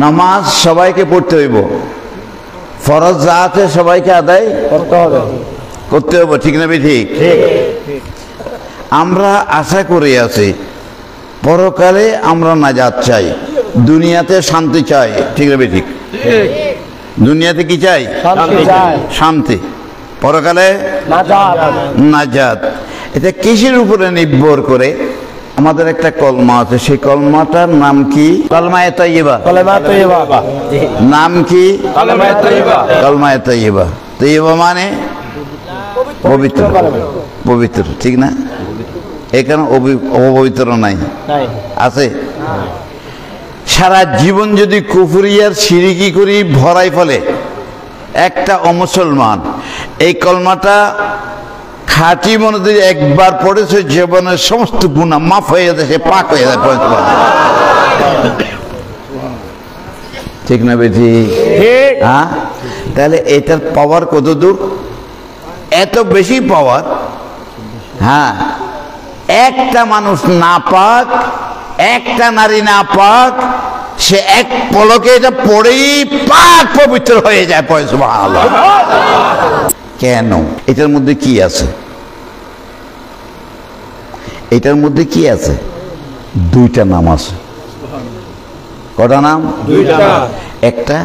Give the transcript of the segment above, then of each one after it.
নামাজ সবাইকে পড়তে হইব, ফরজ যা আছে সবাইকে আদায় করতে হবে, ঠিক না ঠিক? আমরা আশা করে আছি পরকালে আমরা নাজাত চাই, দুনিয়াতে শান্তি চাই, ঠিক না ঠিক? দুনিয়াতে কি চাই? শান্তি। পরকালে নাজাত। এটা কিসের উপরে নির্ভর করে? আমাদের একটা কলমা আছে, সেই কলমাটার নাম কি? কলমায়ে তাইয়্যিবা। নাম কি? কলমায়ে তাইয়্যিবা। তাইয়্যিবা মানে পবিত্র, পবিত্র, ঠিক না? এখানে অপবিত্র নাই, আছে? সারা জীবন যদি কুফরিয়ার শিরিকি করি ভরাই ফেলে একটা অমুসলমান, এই কলমাটা খাঁটি মনে দিয়ে একবার পড়েছে, জীবনের সমস্ত গুনাহ মাফ হয়ে যাচ্ছে, সে পাক হয়ে যায়। ঠিক না বেঠি? হ্যাঁ, তাহলে এটার পাওয়ার কত দূর? এত বেশি পাওয়ার। হ্যাঁ, একটা মানুষ না পাক, একটা নারী না পাক, সে এক পলকে এটা পড়েই পাক পবিত্র হয়ে যায়। সুবহানাল্লাহ। কেন? এটার মধ্যে কি আছে? এটার মধ্যে কি আছে? দুইটা নাম আছে। কটা নাম? দুইটা। একটা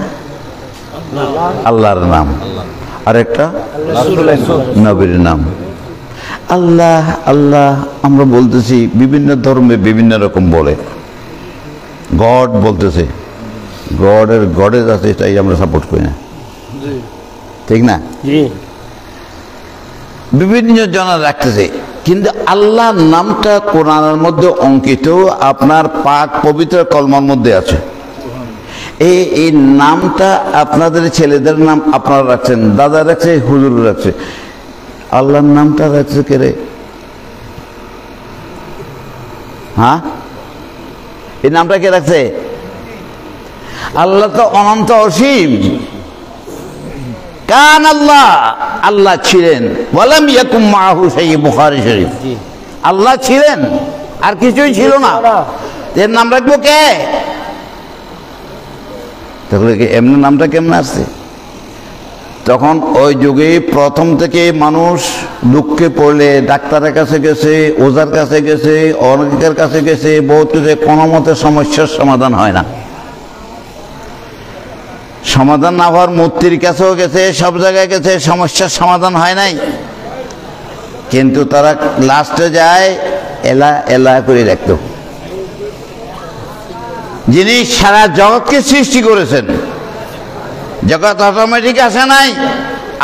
আল্লাহর নাম, আর একটা নবীর নাম। আল্লাহ আল্লাহ আমরা বলতেছি, বিভিন্ন ধর্মে বিভিন্ন রকম বলে। গড বলতেছে, গডের আছে, তাই আমরা সাপোর্ট করি না, ঠিক না? বিভিন্ন জনা রাখতেছে, কিন্তু আল্লাহর নামটা কোরআনের মধ্যে অঙ্কিত, আপনার পাক পবিত্র কলমার মধ্যে আছে। এই নামটা আপনাদের ছেলেদের নাম আপনারা রাখছেন, দাদা রাখছে, হুজুর রাখছে। আল্লাহর নামটা রাখছে কে রে? হ্যাঁ, এই নামটা কে রাখছে? আল্লাহ তো অনন্ত অসীম। কান আল্লাহ, আল্লাহ ছিলেন, ওয়ালাম ইয়াকুম মাআহু শাই, বুখারী শরীফ। আল্লাহ ছিলেন, আর কিছুই ছিল না, এর নাম রাখবো কে? তাহলে এমনি নামটা কেমন আসছে? তখন ওই যুগে প্রথম থেকে মানুষ দুঃখে পড়লে ডাক্তারের কাছে গেছে, ওজার কাছে গেছে, অনেকের কাছে গেছে, বহুত কিছু, কোনো মতে সমস্যার সমাধান হয় না। সমাধান না হওয়ার মূর্তির কাছেও গেছে, সব জায়গায় গেছে, সমস্যার সমাধান হয় নাই। কিন্তু তারা লাস্টে যায় এলা এলা করে রাখত, যিনি সারা জগৎকে সৃষ্টি করেছেন। জগৎ অটোমেটিক আসে নাই,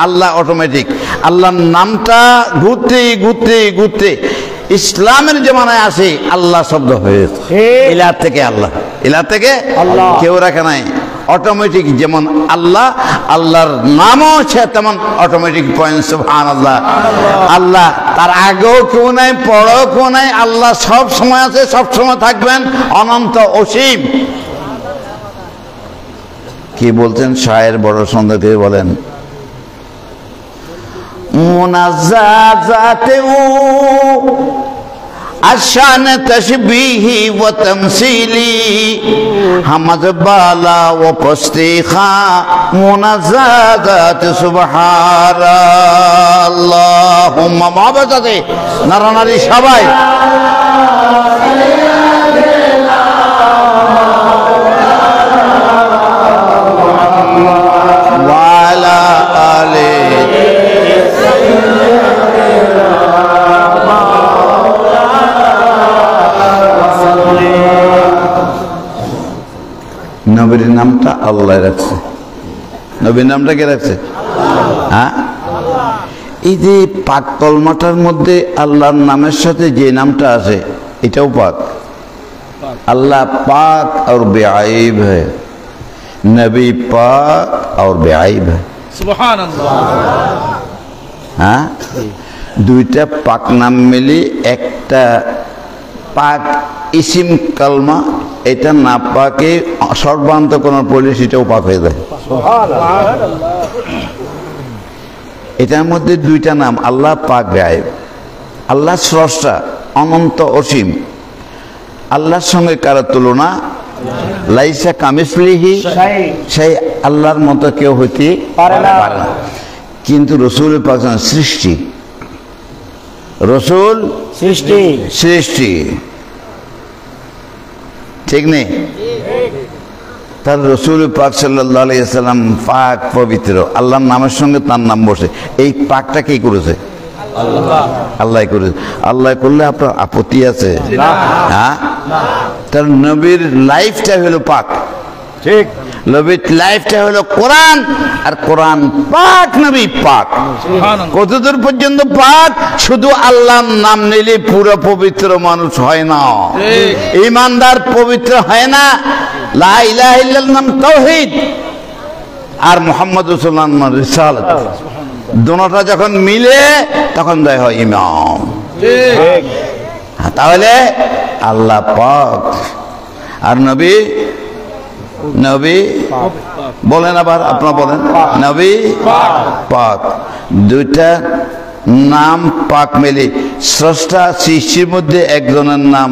আল্লাহ অটোমেটিক। আল্লাহর নামটা ঘুরতে ঘুরতে ঘুরতে ইসলামের জমানায় আসে আল্লাহ শব্দ হয়েছে। ইলাহ থেকে আল্লাহ, ইলাহ থেকে কেউ রাখে নাই, অটোমেটিক। যেমন আল্লাহ, আল্লাহর নামও সে তেমন অটোমেটিক পয়েন্ট। সুবহানাল্লাহ। আল্লাহ তার আগেও কেউ নাই, পরেও কেউ নাই, আল্লাহ সব সময় আছে, সব সময় থাকবেন, অনন্ত অসীম। কি বলছেন শায়ের? বড় সুন্দর করে বলেন, মুনাজ্জাজাতু আশান তাশবিহি ওয়া তামসিলি, হামাজ বালা ওয়া পস্তিখা মুনাজ্জাজাত সুবহানাল্লাহুম্মা। মহব্বতে নারী সবাই নবীর নামটা আল্লাহ রাখছে। নবীর নামটা কে রাখছে? হ্যাঁ, এই যে পাক কলমাটার মধ্যে আল্লাহর নামের সাথে যে নামটা আছে এটাও পাক। अल्लाह पाक और बेआइब है, नबी पाक और बेआइब है। सुभान अल्लाह। हाँ, दुईटा पाक नाम मिली एकटा पाक इसिम कलमा, এটা না পাকে সর্বান্ত কোন পড়লে সেটাও পাক হয়ে যায়। এটার মধ্যে দুইটা নাম, আল্লাহ পাক গায়েব। আল্লাহ স্রষ্টা, অনন্ত অসীম। আল্লাহর সঙ্গে কারো তুলনা লাইসা কামিসলিহি সেই আল্লাহর মতো কেউ হইতে পারে না। কিন্তু রসুল পাক সৃষ্টি, রসুল সৃষ্টি সৃষ্টি, ঠিক নেই? তার রসুল পাক সাল্লাল্লাহু আলাইহি ওয়াসাল্লাম পাক পবিত্র, আল্লাহর নামের সঙ্গে তার নাম বসে। এই পাকটা কে করেছে? আল্লাহ করেছে। আল্লাহ করলে আপনার আপত্তি আছে? হ্যাঁ, তার নবীর লাইফটা হলো পাক, ঠিক? নবীর লাইফটা হলো কোরআন, আর কোরআন পাক, নবী পাক। কতদূর পর্যন্ত পাক? শুধু আল্লাহর নাম নিলে পুরো পবিত্র মানুষ হয় না, ঈমানদার পবিত্র হয় না। লা ইলাহা ইল্লাল্লাহ নাম তাওহীদ, আর মুহাম্মদ রাসূলুল্লাহ নাম রিসালাত। দুটোটা যখন মিলে তখন দেয় হয় ইমাম। তাহলে আল্লাহ পাক আর নবী, নবী বলেন, আবার আপনারা বলেন নবী পাক। দুইটা নাম পাক মিলে স্রষ্টা সৃষ্টির মধ্যে একজনের নাম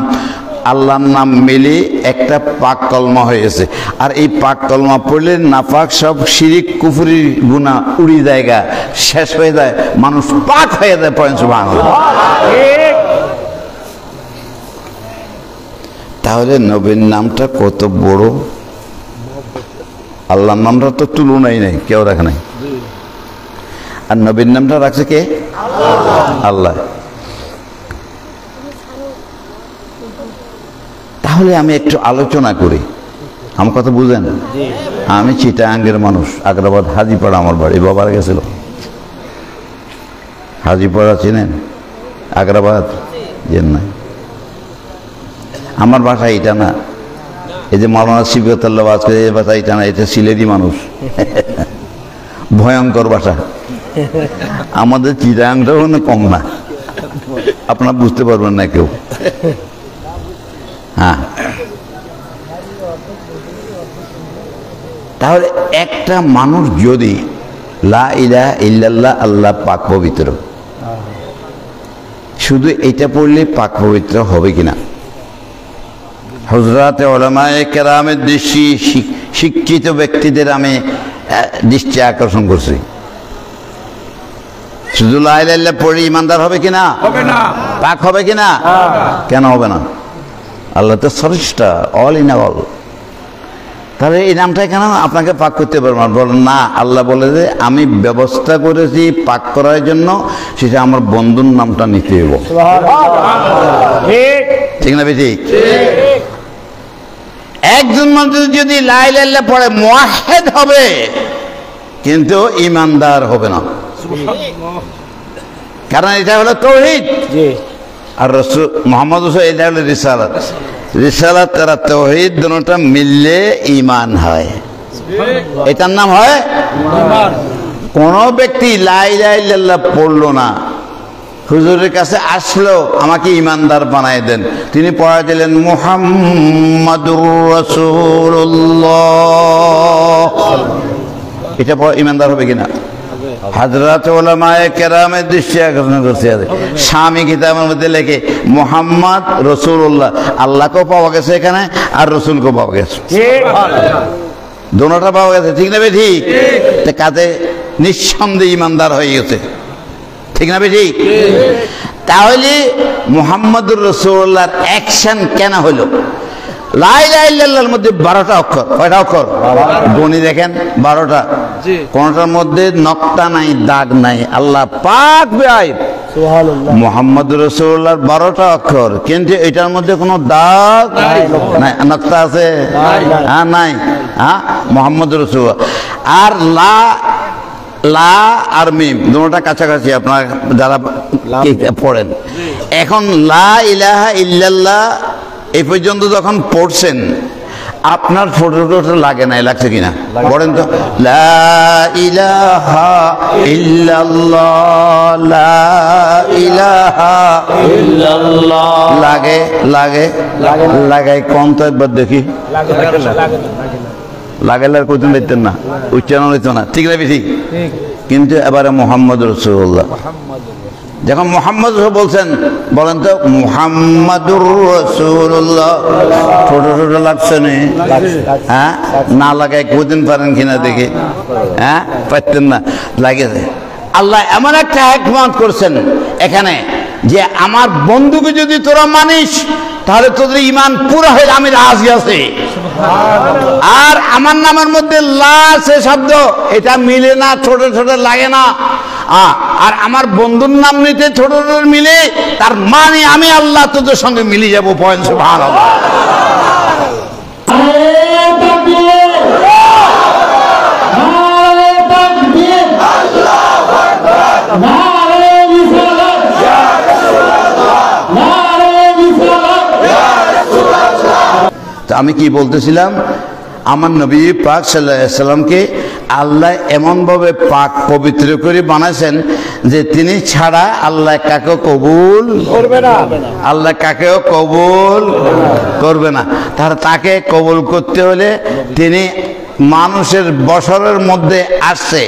আল্লাহর নাম মিলে একটা পাক কলমা হয়েছে। আর এই পাক কলমা পড়লে নাপাক সব শিরিক কুফরি গুনাহ উড়ি জায়গা শেষ হয়ে যায়, মানুষ পাক হয়ে যায়। পড়েন সুবহানাল্লাহ। তাহলে নবীর নামটা কত বড়! আল্লাহর নামটা তো তুলনাই নাই, কেউ রাখে নাই। আর নবীর নামটা রাখছে কে? আল্লাহ। তাহলে আমি একটু আলোচনা করি, আমার কথা বুঝেন? আমি চিটাগাঙ্গের মানুষ, আগ্রাবাদ হাজিপাড়া আমার বাড়ি, বাবার গেছিল। হাজিপাড়া চিনেন? আগ্রাবাদ জেন না? আমার বাসা এটা না, এই যে মাওলানা সিবগতুল্লাহ আজকে এই বাসা এটা না, এটা সিলেটি মানুষ। ভয়ঙ্কর বাসা। আমাদের চিটাগাংটাও কম না, আপনারা বুঝতে পারবেন না কেউ। হ্যাঁ, তাহলে একটা মানুষ যদি লা ইলাহা ইল্লাল্লাহ আল্লাহ পাক পবিত্র, শুধু এটা পড়লে পাক পবিত্র হবে কিনা? হযরত উলামায়ে কেরামের দৃষ্টি, শিক্ষিত ব্যক্তিদের আমি দৃষ্টি আকর্ষণ করছি। শুধু লা ইলাহা ইল্লাল্লাহ পড়ে ইমানদার হবে কিনা? হবে না। পাক হবে কিনা? কেন হবে না? আল্লাহ তো স্রষ্টা, অল ইন অল। তাহলে এই নামটা কেন আপনাকে পাক করতে পারবো না? বলেন না, আল্লাহ বলে যে আমি ব্যবস্থা করেছি পাক করার জন্য, সেটা আমার বন্ধুর নামটা নিতে হইব। ঠিক না বেশি? একজন মানুষ যদি লা ইলাহা ইল্লাল্লাহ পড়ে মুওয়াহ্হিদ হবে, কিন্তু ঈমানদার হবে না। কারণ এটা হলো তাওহীদ, আর রাসূল মুহাম্মদ রাসূল এটা হলো রিসালাত। রিসালাত আর তাওহীদ দুটোটা মিললে ঈমান হয়, এটার নাম হয় ঈমান। কোন ব্যক্তি লা ইলাহা ইল্লাল্লাহ পড়লো না, হুজুরের কাছে আসলো আমাকে ঈমানদার বানায় দেন, তিনি পড়া দিলেন মুহাম্মাদুর রাসূলুল্লাহ, এটা পড়া ঈমানদার হবে কিনা? হযরত উলামায়ে কেরামের দৃষ্টি আকর্ষণ করছে। স্বামী কিতাবের মধ্যে লেখে মুহাম্মদ রাসূলুল্লাহ, আল্লাহকেও পাওয়া গেছে এখানে আর রাসূলকেও পাওয়া গেছে, দুটোটা পাওয়া গেছে। ঠিক না বেঠি? কাজে নিঃসন্দেহে ঈমানদার হয়ে গেছে। ঠিক না বেঠি? তাহলে মুহাম্মদুর রাসূলুল্লাহর অ্যাকশন কেন হলো? লা ইলাহা ইল্লাল্লাহর মধ্যে 12টা অক্ষর। কয়টা অক্ষর? গণি দেখেন, 12টা। কোনটার মধ্যে নকতা নাই, দাগ নাই। আল্লাহ পাক বেআইব। সুবহানাল্লাহ। মুহাম্মদুর রাসূলুল্লাহর 12টা অক্ষর, কিন্তু এটার মধ্যে কোনো দাগ নাই, নকতা আছে? হ্যাঁ, নাই। হ্যাঁ, মুহাম্মদুর রাসূলুল্লাহ। আর লা আর মিম দুটোটা কাছাকাছি, আপনারা যারা পড়েন। এখন লা ইলাহা ইল্লাল্লাহ এই পর্যন্ত যখন পড়ছেন, আপনার ফটোটা লাগে না, লাগছে কিনা বলেন তো? লা ইলাহা ইল্লাল্লাহ, লা ইলাহা ইল্লাল্লাহ লাগে লাগে লাগাই কোন তো একবার দেখি। লাগাইলে কোনদিন দেখতেন না, উচ্চারণ হইতো না। ঠিক না বেশি? কিন্তু এবারে মুহাম্মদ রাসূলুল্লাহ যখন মুহাম্মদ বলছেন, বলেন তো মুহাম্মাদুর রাসূলুল্লাহ, ছোট ছোট লাগছে না? হ্যাঁ, না লাগায় কোনদিন পারেন কিনা দেখি? হ্যাঁ, পারতেন না, লাগেছে। আল্লাহ এমন একটা হিকমত করছেন এখানে যে আমার বন্ধুকে যদি তোরা মানিস তাহলে তোদের ঈমান পুরো হয়ে, আমি রাজি আছি। আর আমার নামের মধ্যে লা আছে শব্দ, এটা মিলে না, ছোট ছোট লাগে না। আর আমার বন্ধুর নাম নিতে ছোট ছোট মিলে, তার মানে আমি আল্লাহ তোদের সঙ্গে মিলে যাবো। পয়েন্ট। সুবহানাল্লাহ। আমি কি বলতেছিলাম, আমার নবী পাক সাল্লাল্লাহু আলাইহি সাল্লামকে আল্লাহ এমনভাবে পাক পবিত্র করে বানাইছেন যে তিনি ছাড়া আল্লাহ কাকে কবুল করবে না, আল্লাহ কাকেও কবুল করবে না। তাকে কবুল করতে হলে তিনি মানুষের বছরের মধ্যে আসছে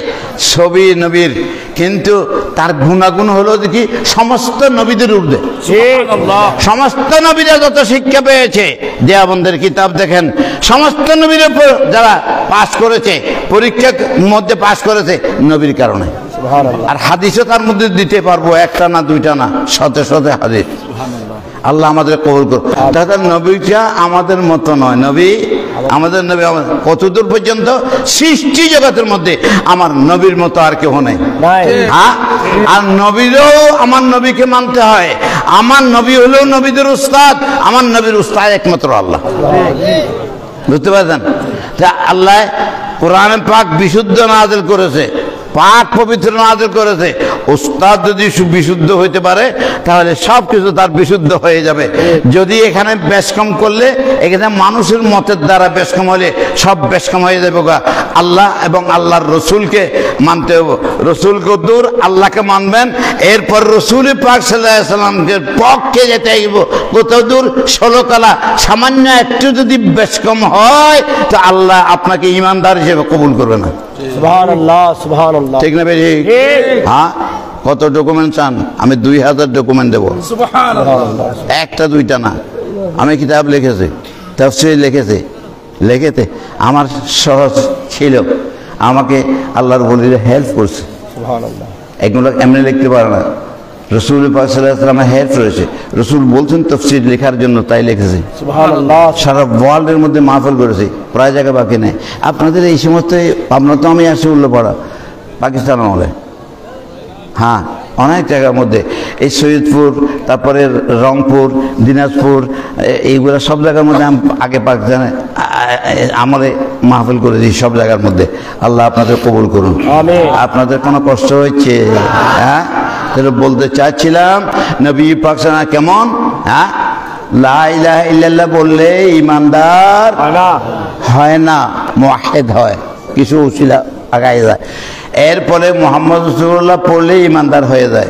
ছবি নবীর, কিন্তু তার গুণাগুণ হলো কি সমস্ত নবীদের ঊর্ধ্বে। সমস্ত নবীরা যত শিক্ষা পেয়েছে, দেওবন্দের কিতাব দেখেন, সমস্ত নবীর যারা পাশ করেছে, পরীক্ষার মধ্যে পাশ করেছে নবীর কারণে। আর হাদিসও তার মধ্যে দিতে পারবো, একটা না দুইটা না, শতে শতে হাদিস। আল্লাহ আমাদের কবুল করুন। তাহলে নবীটা আমাদের মতো নয়, নবী আমাদের নবী কতদূর পর্যন্ত সৃষ্টি জগতের মধ্যে আমার নবীর মতো আর কেউ নেই। হ্যাঁ, আর নবীরও আমার নবীকে মানতে হয়। আমার নবী হলেও নবীদের উস্তাদ, আমার নবীর উস্তাদ একমাত্র আল্লাহ। বুঝতে পারছেন? আল্লাহ কোরআনে পাক বিশুদ্ধ নাযিল করেছে, পাক পবিত্র নাযিল করেছে। উস্তাদ যদি বিশুদ্ধ হইতে পারে তাহলে সব কিছু তার বিশুদ্ধ হয়ে যাবে। যদি এখানে বেশকম করলে, এখানে মানুষের মতের দ্বারা বেশকম হলে সব বেশকম হয়ে যাবে। আল্লাহ এবং আল্লাহর রসুলকে মানতে হবে। রসুলকে দূর, আল্লাহকে মানবেন, এরপর রসুল পাক সাল্লাল্লাহু আলাইহি সাল্লামের পক্ষে যেতে হইব। কত দূর? 16 কালা। সামান্য একটু যদি বেশকম হয় তো আল্লাহ আপনাকে ঈমানদার হিসেবে কবুল করবে না। সুবহানাল্লাহ, সুবহানাল্লাহ। ঠিক না ভাই? হ্যাঁ, কত ডকুমেন্ট চান? আমি 2000 ডকুমেন্ট দেবো। একটা দুইটা না, আমি কিতাব লিখেছি, তাফসীর লিখেতে আমার সহজ ছিল। আমাকে আল্লাহর ওলিরা হেল্প করছে। এগুলো এমনি লিখতে পারে না, রসুল পাক সাল্লাল্লাহু আলাইহি ওয়াসাল্লাম হেল্প করেছে। রসুল বলছেন তাফসীর লেখার জন্য, তাই লিখেছে। সুবহানাল্লাহ। সারা ওয়ার্ল্ডের মধ্যে মাহফিল করেছে, প্রায় জায়গা বাকি নেই। আপনাদের এই সমস্ত, আপনার তো আমি আসি উল্লাপাড়া পাকিস্তান আমলে, হ্যাঁ, অনেক জায়গার মধ্যে, এই সৈয়দপুর, তারপরে রংপুর, দিনাজপুর, এইগুলো সব জায়গার মধ্যে আগে পাকিস্তানে আমাদের মাহফিল করেছি সব জায়গার মধ্যে। আল্লাহ আপনাদের কবুল করুন। আপনাদের কোনো কষ্ট হচ্ছে? হ্যাঁ, তাহলে বলতে চাচ্ছিলাম নবী পাক সাল্লাল্লাহু কেমন? হ্যাঁ, লা ইলাহা ইল্লাল্লাহ বললে ঈমানদার হয় না, মুওয়াহ্হিদ হয়, কিছু উসিলা আগায় যায়। এরপরে মুহাম্মদ রাসূলুল্লাহ পড়লে ঈমানদার হয়ে যায়।